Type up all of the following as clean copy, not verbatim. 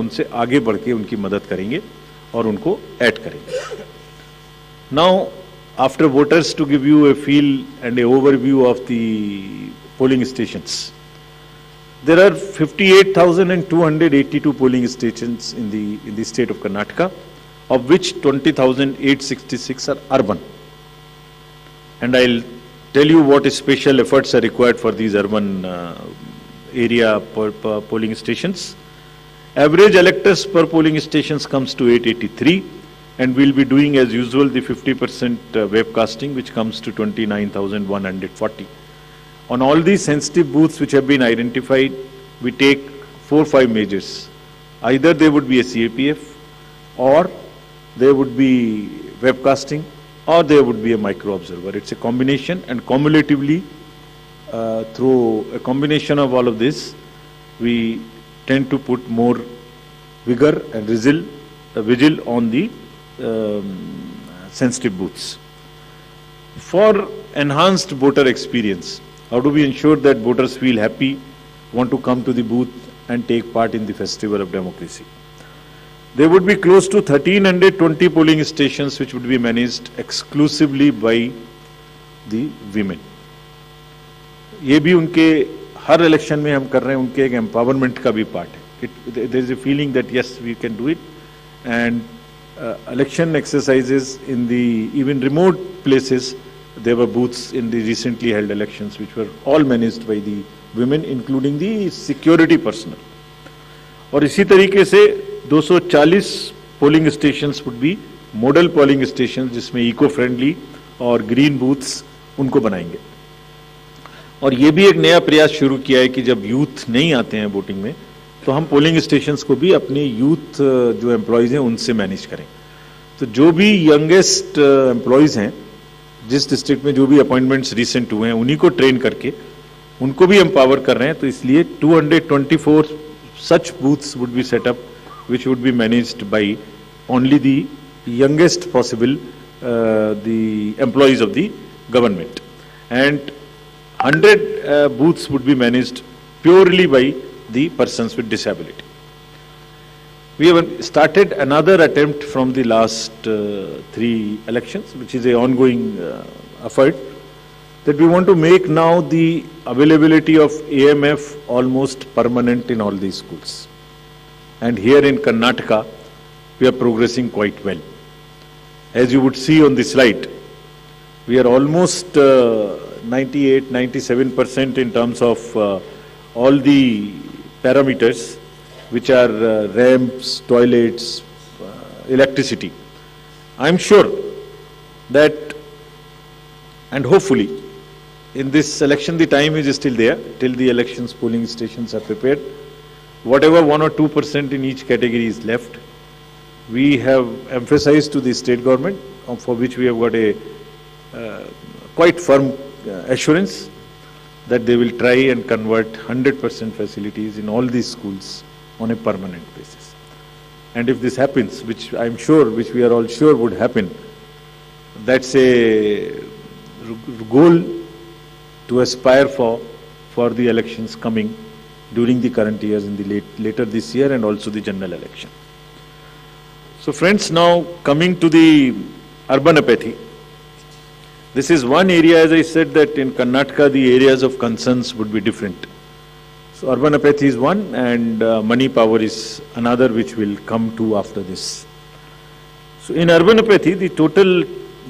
उनसे आगे बढ़ के उनकी मदद करेंगे और उनको ऐड करेंगे. Now after voters to give you a feel and a overview of the polling stations. There are 58,282 polling stations in the state of Karnataka, of which 20,866 are urban. And I'll tell you what special efforts are required for these urban area polling stations. Average electors per polling stations comes to 883, and we'll be doing as usual the 50% webcasting, which comes to 29,140. On all these sensitive booths which have been identified, we take 4-5 measures. Either there would be a CAPF, or there would be webcasting, or there would be a micro observer. It's a combination, and cumulatively, through a combination of all of this, we tend to put more vigor and vigil on the sensitive booths. For enhanced voter experience, how do we ensure that voters feel happy, want to come to the booth and take part in the festival of democracy? There would be close to 1,320 polling stations which would be managed exclusively by the women. ये भी उनके हर election में हम कर रहे हैं, उनके एक एम्पावरमेंट का भी पार्ट है. There is a feeling that yes, we can do it, and election exercises in the even remote places. There were booths in the recently held elections which were all managed by the women, including the security personnel. और इसी तरीके से 240 polling stations would be model polling stations, जिसमें eco friendly और green booths उनको बनाएंगे. और ये भी एक नया प्रयास शुरू किया है कि जब यूथ नहीं आते हैं वोटिंग में, तो हम पोलिंग स्टेशंस को भी अपने यूथ जो एम्प्लॉयज़ हैं उनसे मैनेज करें. तो जो भी यंगेस्ट एम्प्लॉयज़ हैं, जिस डिस्ट्रिक्ट में जो भी अपॉइंटमेंट्स रिसेंट हुए हैं, उन्हीं को ट्रेन करके उनको भी एम्पावर कर रहे हैं. तो इसलिए 224 such booths would be set up which would be managed by only the youngest possible the employees of the government, and 100 booths would be managed purely by the persons with disability. We have started another attempt from the last 3 elections, which is a ongoing effort, that we want to make now the availability of AMF almost permanent in all these schools. And here in Karnataka, we are progressing quite well. As you would see on the slide, we are almost 98-97% in terms of all the parameters, which are ramps, toilets, electricity. I am sure that, and hopefully, in this election, the time is still there till the elections polling stations are prepared. Whatever 1 or 2% in each category is left, we have emphasized to the state government, for which we have got a quite firm assurance that they will try and convert 100% facilities in all these schools on a permanent basis. And if this happens, which I am sure, which we are all sure would happen, that's a goal to aspire for the elections coming during the current years, in the later this year, and also the general election. So friends, now coming to the urban apathy. This is one area, as I said, that in Karnataka the areas of concerns would be different. So urban apathy is one, and money power is another, which will come to after this. So in urban apathy, the total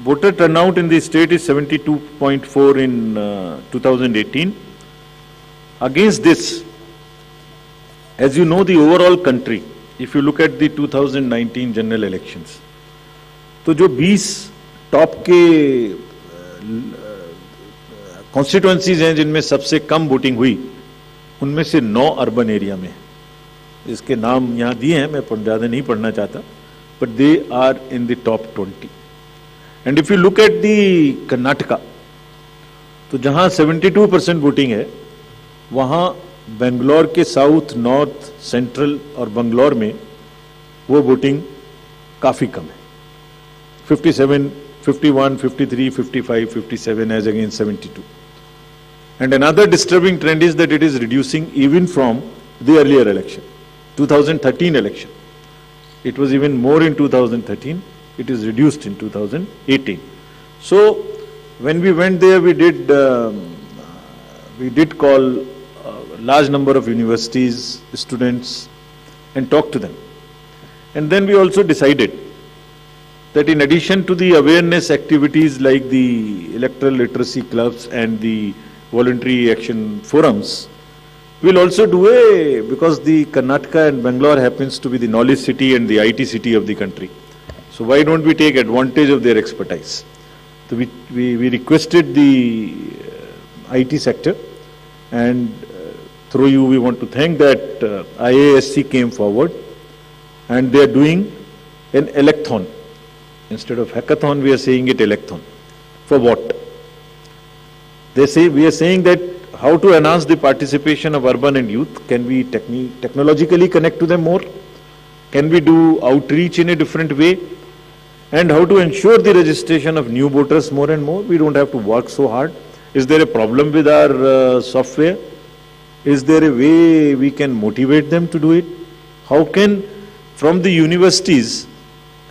voter turnout in the state is 72.4 in 2018. Against this, as you know, the overall country, if you look at the 2019 general elections, तो जो 20 top के constituencies हैं जिनमें सबसे कम voting हुई, उनमें से 9 urban area में. इसके नाम यहाँ दिए हैं, मैं ज़्यादा नहीं पढ़ना चाहता, but they are in the top 20. And if you look at the Karnataka, तो जहाँ 72% वोटिंग है, वहाँ बेंगलोर के साउथ, नॉर्थ, सेंट्रल और बंगलोर में वो वोटिंग काफ़ी कम है. 57, 51, 53, 55, 57 as against 72. And another disturbing trend is that it is reducing even from the earlier election. 2013 election. It was even more in 2013. It is reduced in 2018. So when we went there, we did call a large number of universities, students, and talk to them. And then we also decided that in addition to the awareness activities like the electoral literacy clubs and the voluntary action forums, we'll also do because the Karnataka and Bangalore happens to be the knowledge city and the IT city of the country. So why don't we take advantage of their expertise? So we requested the IT sector, and through you we want to thank that IASC came forward, and they are doing an electhon. Instead of hackathon, we are saying it electhon. For what? They say, we are saying that how to enhance the participation of urban and youth. Can we technologically connect to them more? Can we do outreach in a different way? And how to ensure the registration of new voters more and more? We don't have to work so hard. Is there a problem with our software? Is there a way we can motivate them to do it? How can, from the universities,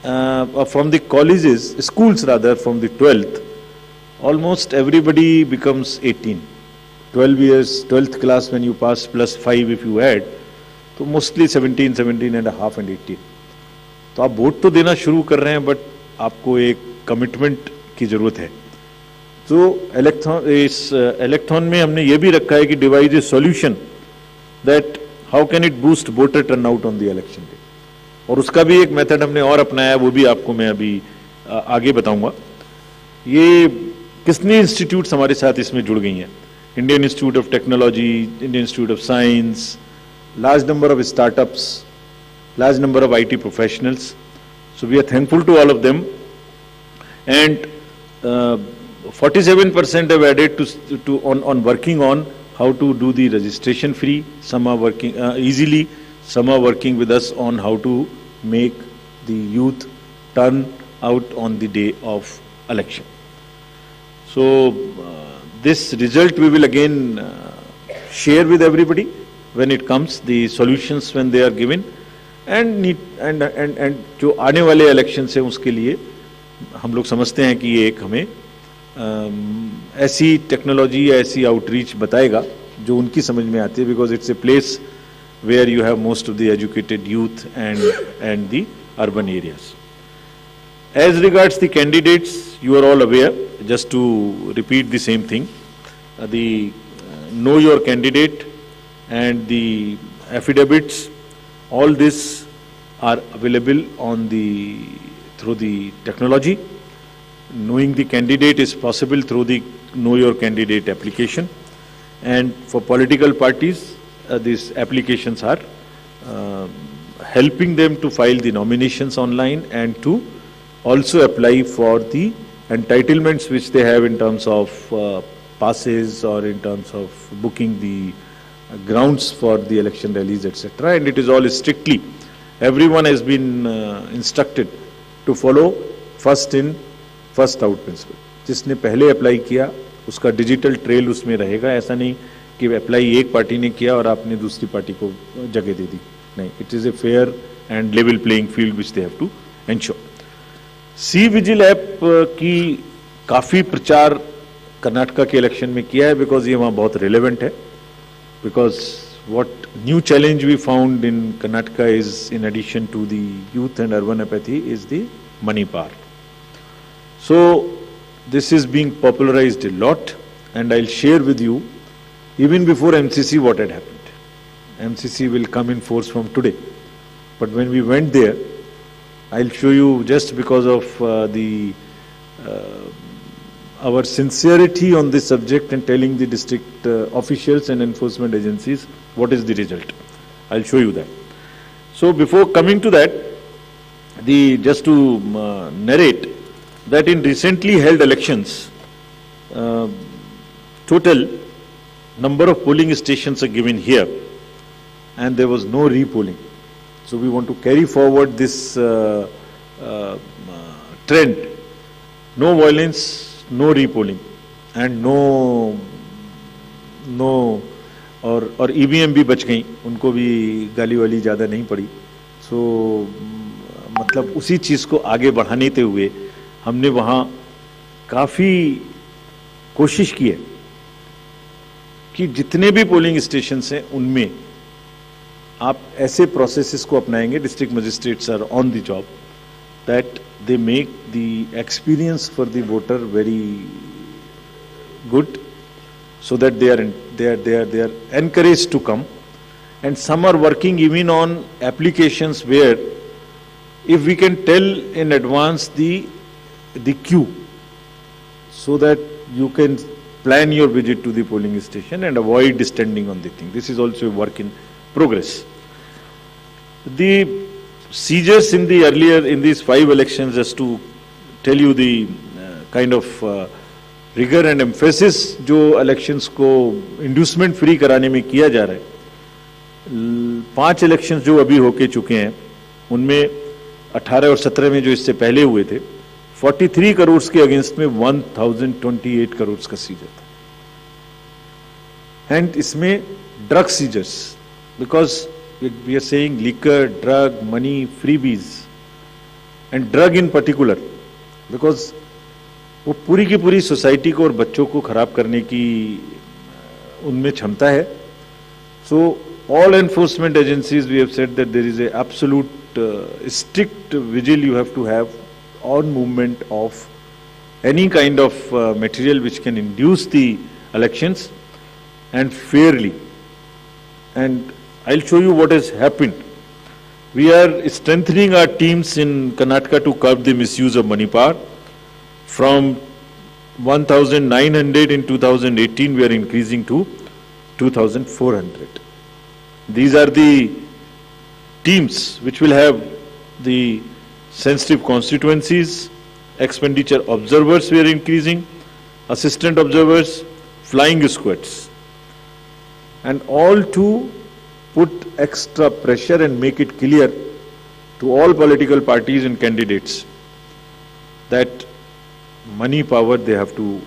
or from the colleges, schools rather, from the 12th, almost everybody becomes 18. 12 years, 12th class when you pass plus 5 if you add, so mostly 17, 17 and a half and 18. तो आप vote तो देना शुरू कर रहे हैं, but आपको एक कमिटमेंट की जरूरत है. तो इस इलेक्थॉन में हमने ये भी रखा है कि device A solution that how can it boost voter turnout on the election day. और उसका भी एक मेथड हमने और अपनाया, वो भी आपको मैं अभी आगे बताऊंगा. ये कितने इंस्टीट्यूट्स हमारे साथ इसमें जुड़ गई हैं? Indian institute of technology, Indian institute of science, large number of startups, large number of IT professionals. So we are thankful to all of them. And 47% have added on working on how to do the registration free. Some are working easily. Some are working with us on how to make the youth turn out on the day of election. So this result we will again share with everybody when it comes, the solutions when they are given, and जो आने वाले election से उसके लिए हम लोग समझते हैं कि ये एक हमें ऐसी टेक्नोलॉजी या ऐसी आउटरीच बताएगा जो उनकी समझ में आती है, because it's a place where you have most of the educated youth and the urban areas. As regards the candidates, you are all aware, just to repeat the same thing, the know your candidate and the affidavits, all this are available on through the technology. Knowing the candidate is possible through the know your candidate application, and for political parties, these applications are helping them to file the nominations online and to also apply for the entitlements which they have in terms of passes or in terms of booking the grounds for the election rallies, etc. And it is all strictly, everyone has been instructed to follow first in first out principle. जिसने पहले apply किया उसका digital trail उसमें रहेगा. ऐसा नहीं कि apply एक पार्टी ने किया और आपने दूसरी पार्टी को जगह दे दी. नहीं, it is a fair and level playing field which they have to ensure. C vigil app की काफी प्रचार कर्नाटका के इलेक्शन में किया है, बिकॉज ये वहाँ बहुत रिलेवेंट है. Because what new challenge we found in Karnataka is, in addition to the youth and urban apathy, is the money power. So this is being popularised a lot, and I'll share with you even before MCC what had happened. MCC will come in force from today. But when we went there, I'll show you, just because of our sincerity on this subject and telling the district officials and enforcement agencies what is the result. I'll show you that. So before coming to that, just to narrate that in recently held elections, total number of polling stations are given here, and there was no repolling. So we want to carry forward this trend. No violence, no repolling, and no और EVM भी बच गई, उनको भी गाली वाली ज़्यादा नहीं पड़ी। सो मतलब उसी चीज़ को आगे बढ़ाने ते हुए हमने वहाँ काफ़ी कोशिश की है कि जितने भी पोलिंग स्टेशंस हैं उनमें आप ऐसे प्रोसेसेस को अपनाएंगे, district magistrates are on the job, that they make the experience for the voter very good, so that they are encouraged to come. And some are working even on applications where if we can tell in advance the queue, so that you can plan your visit to the polling station and avoid standing on the thing. This is also a work in progress. The seizures in these 5 elections, just to tell you the kind of rigor and emphasis जो elections को inducement free कराने में किया जा रहा है, 5 elections जो अभी होके चुके हैं उनमें 18 और 17 में जो इससे पहले हुए थे 43 करोड़ के अगेंस्ट में 1028 करोड़ का सीजर था। एंड इसमें drug seizures, because we are saying liquor, drug, money, freebies, and drug in particular, because वो पूरी की पूरी सोसाइटी को और बच्चों को खराब करने की उनमें क्षमता है। So all enforcement agencies, we have said that there is a absolute strict vigil you have to have on movement of any kind of material which can induce the elections, and fairly. And I'll show you what has happened. We are strengthening our teams in Karnataka to curb the misuse of money power. From 1,900 in 2018, we are increasing to 2,400. These are the teams which will have the sensitive constituencies, expenditure observers we are increasing, assistant observers, flying squads, and all to put extra pressure and make it clear to all political parties and candidates that money power they have to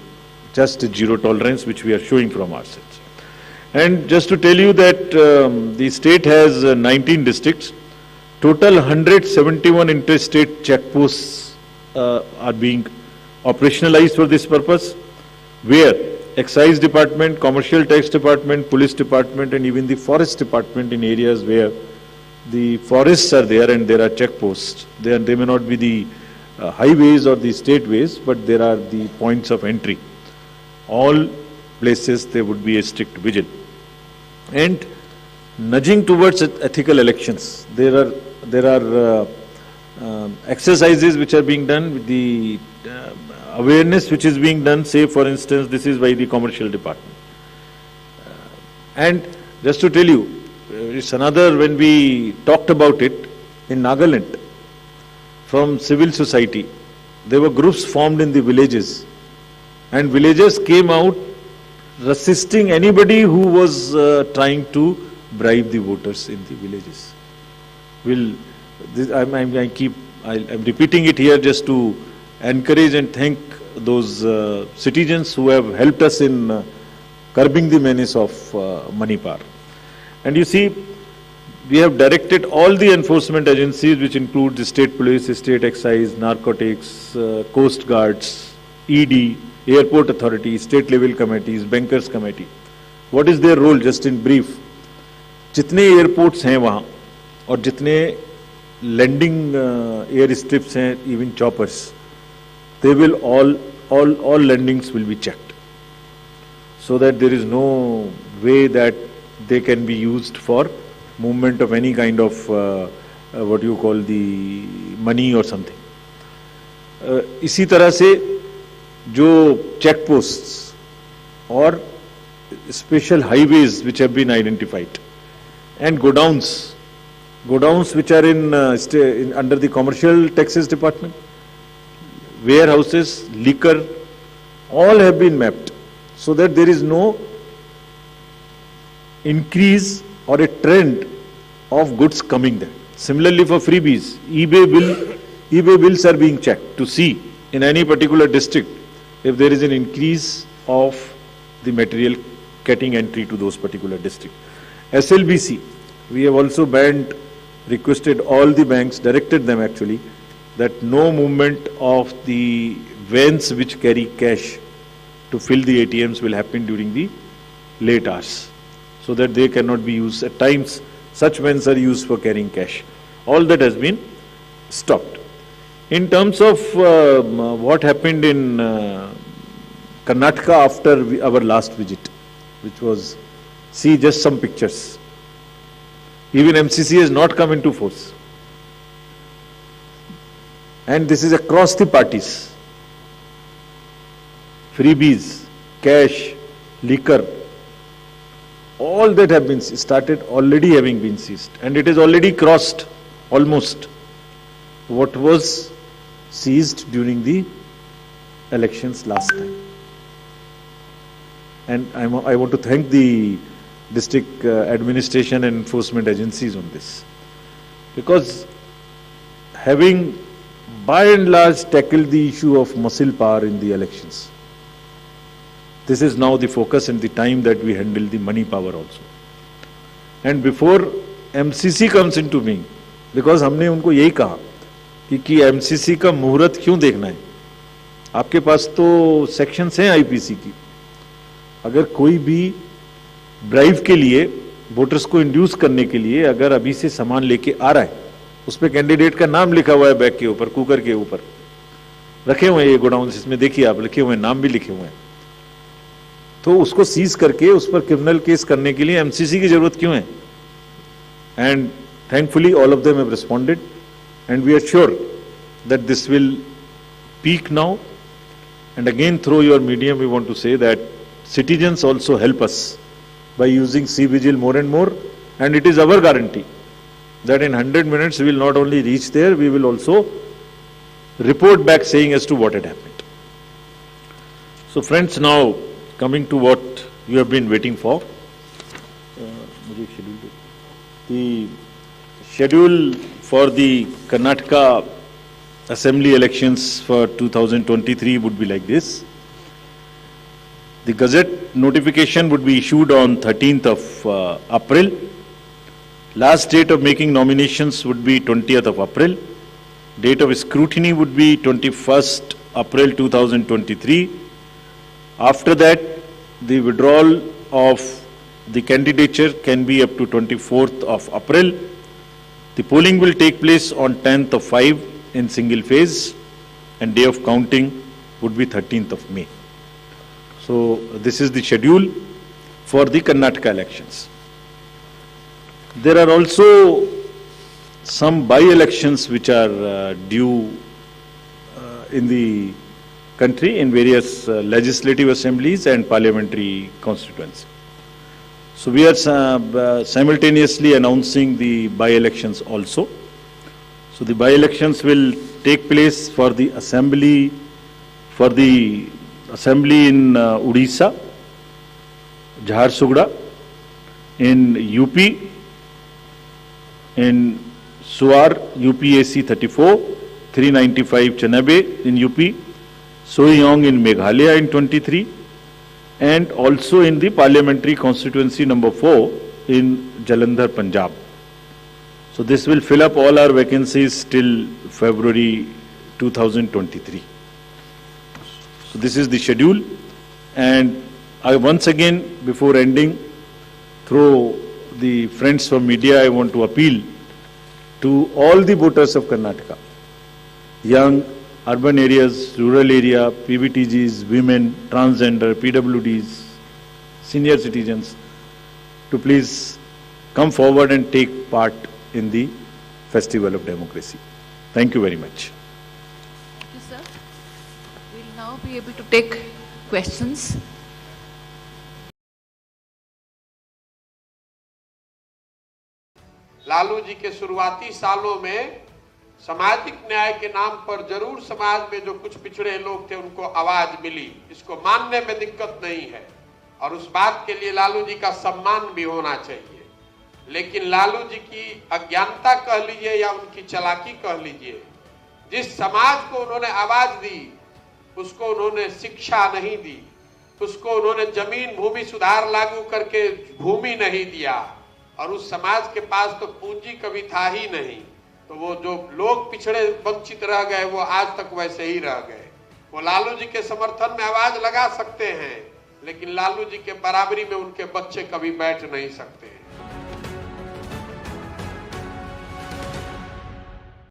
just zero tolerance, which we are showing from our sides. And just to tell you that the state has 19 districts, total 171 interstate checkposts are being operationalized for this purpose, where Excise Department, Commercial Tax Department, Police Department, and even the Forest Department in areas where the forests are there and there are checkposts. They may not be the highways or the state ways, but there are the points of entry. All places there would be a strict vigil. And nudging towards ethical elections, there are exercises which are being done with the awareness which is being done, say for instance, this is by the Commercial Department. And just to tell you, it's another, when we talked about it, in Nagaland, from civil society, there were groups formed in the villages, and villagers came out resisting anybody who was trying to bribe the voters in the villages. I'm repeating it here just to encourage and thank those citizens who have helped us in curbing the menace of money power. And you see, we have directed all the enforcement agencies, which include the state police, state excise, narcotics, coast guards, ED, airport authority, state level committees, bankers committee. What is their role, just in brief? जितने airports हैं वहाँ और जितने landing air strips हैं, even choppers, they will all landings will be checked, so that there is no way that they can be used for movement of any kind of what you call the money or something. इसी तरह से जो check posts or special highways which have been identified, and godowns which are in under the Commercial Taxes Department, warehouses, liquor, all have been mapped, so that there is no increase or a trend of goods coming there. Similarly for freebies, eBay bills are being checked to see in any particular district if there is an increase of the material getting entry to those particular districts. SLBC, we have also banned, requested all the banks, directed them actually, that no movement of the vans which carry cash to fill the ATMs will happen during the late hours, so that they cannot be used. At times, such vans are used for carrying cash. All that has been stopped. In terms of what happened in Karnataka after our last visit, which was, see just some pictures. Even MCC has not come into force. And this is across the parties. Freebies, cash, liquor, all that have been started already having been seized. And it is already crossed almost what was seized during the elections last time. And I want to thank the district administration and enforcement agencies on this, because having by and large tackled the issue of muscle power in the elections, this is now the focus and the time that we handle the money power also. And before MCC comes into being, because हमने उनको यही कहा कि MCC का मुहूर्त क्यों देखना है, आपके पास तो सेक्शंस हैं आईपीसी की, अगर कोई भी ड्राइव के लिए वोटर्स को इंड्यूस करने के लिए अगर अभी से सामान लेके आ रहा है, उस पर कैंडिडेट का नाम लिखा हुआ है बैग के ऊपर, कुकर के ऊपर रखे हुए हैं ये गोडाउन, इसमें देखिए आप लिखे हुए हैं, नाम भी लिखे हुए हैं, तो उसको सीज करके उस पर क्रिमिनल केस करने के लिए एमसीसी की जरूरत क्यों है? And thankfully all of them have responded and we are sure that this will peak now. And again through your medium we want to say that citizens also help us by using C-Vigil more and more, and it is our guarantee that in 100 minutes we will not only reach there, we will also report back saying as to what had happened. So friends, now coming to what you have been waiting for. The schedule for the Karnataka Assembly elections for 2023 would be like this. The Gazette notification would be issued on 13th of April. Last date of making nominations would be 20th of April. Date of scrutiny would be 21st April 2023. After that, the withdrawal of the candidature can be up to 24th of April. The polling will take place on 10th of 5 in single phase, and day of counting would be 13th of May. So this is the schedule for the Karnataka elections. There are also some by-elections which are due in the country in various legislative assemblies and parliamentary constituencies. So we are simultaneously announcing the by-elections also. So the by-elections will take place for the assembly in Odisha, Jharsuguda, in UP, in Suar, UPAC 34, 395 Chanabe in UP, Soyong in Meghalaya in 23, and also in the parliamentary constituency number 4 in Jalandhar, Punjab. So this will fill up all our vacancies till February 2023. So this is the schedule, and I once again, before ending, through the friends from media, I want to appeal to all the voters of Karnataka, young, urban areas, rural area, PVTGs, women, transgender, PWDs, senior citizens, to please come forward and take part in the Festival of Democracy. Thank you very much. Thank you, sir. We'll now be able to take questions. Lalu ji के शुरुआती सालों में सामाजिक न्याय के नाम पर जरूर समाज में जो कुछ पिछड़े लोग थे उनको आवाज मिली, इसको मानने में दिक्कत नहीं है और उस बात के लिए लालू जी का सम्मान भी होना चाहिए। लेकिन लालू जी की अज्ञानता कह लीजिए या उनकी चालाकी कह लीजिए, जिस समाज को उन्होंने आवाज दी उसको उन्होंने शिक्षा नहीं दी, उसको उन्होंने जमीन भूमि सुधार लागू करके भूमि नहीं दिया, और उस समाज के पास तो पूंजी कभी था ही नहीं, तो वो जो लोग पिछड़े वंचित रह गए वो आज तक वैसे ही रह गए। वो लालू जी के समर्थन में आवाज लगा सकते हैं, लेकिन लालू जी के बराबरी में उनके बच्चे कभी बैठ नहीं सकते हैं।